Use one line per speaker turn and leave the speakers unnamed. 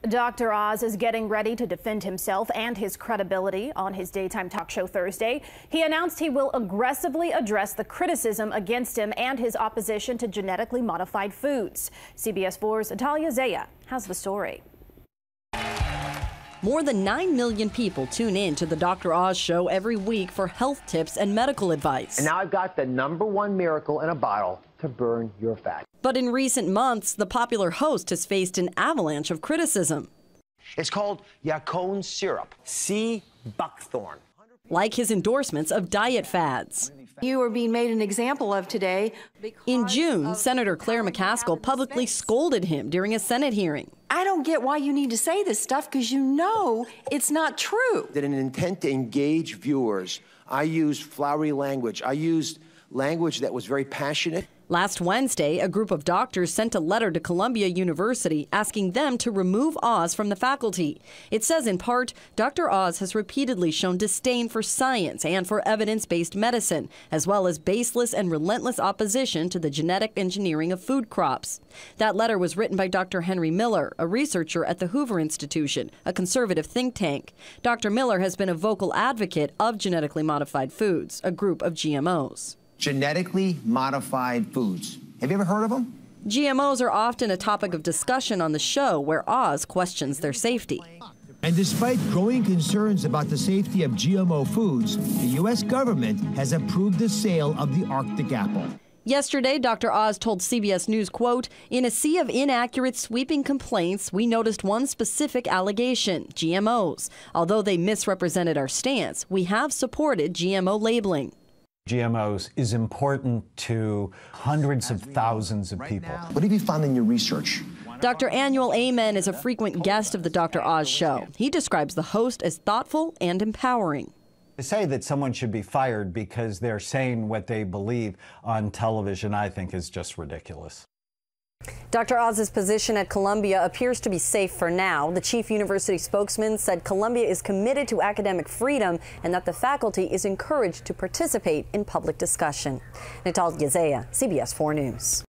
Dr. Oz is getting ready to defend himself and his credibility on his daytime talk show Thursday. He announced he will aggressively address the criticism against him and his opposition to genetically modified foods. CBS 4's Natalia Zaya has the story.
More than 9 million people tune in to the Dr. Oz show every week for health tips and medical advice.
And now I've got the #1 miracle in a bottle to burn your fat.
But in recent months, the popular host has faced an avalanche of criticism.
It's called Yacon syrup, sea buckthorn.
Like his endorsements of diet fads.
You are being made an example of today.
In June, Senator Claire McCaskill publicly scolded him during a Senate hearing.
I don't get why you need to say this stuff because you know it's not true.
That in an intent to engage viewers, I used flowery language. I used language that was very passionate.
Last Wednesday, a group of doctors sent a letter to Columbia University asking them to remove Oz from the faculty. It says in part, Dr. Oz has repeatedly shown disdain for science and for evidence-based medicine, as well as baseless and relentless opposition to the genetic engineering of food crops. That letter was written by Dr. Henry Miller, a researcher at the Hoover Institution, a conservative think tank. Dr. Miller has been a vocal advocate of genetically modified foods, a group of GMOs.
Genetically modified foods. Have you ever heard of them?
GMOs are often a topic of discussion on the show where Oz questions their safety.
And despite growing concerns about the safety of GMO foods, the U.S. government has approved the sale of the Arctic apple.
Yesterday, Dr. Oz told CBS News, quote, "In a sea of inaccurate, sweeping complaints, we noticed one specific allegation, GMOs. Although they misrepresented our stance, we have supported GMO labeling."
GMOs is important to hundreds of thousands of people.
What have you found in your research?
Dr. Annual Amen is a frequent guest of the Dr. Oz show. He describes the host as thoughtful and empowering.
To say that someone should be fired because they're saying what they believe on television, I think is just ridiculous.
Dr. Oz's position at Columbia appears to be safe for now. The chief university spokesman said Columbia is committed to academic freedom and that the faculty is encouraged to participate in public discussion. Natalia Zaya, CBS 4 News.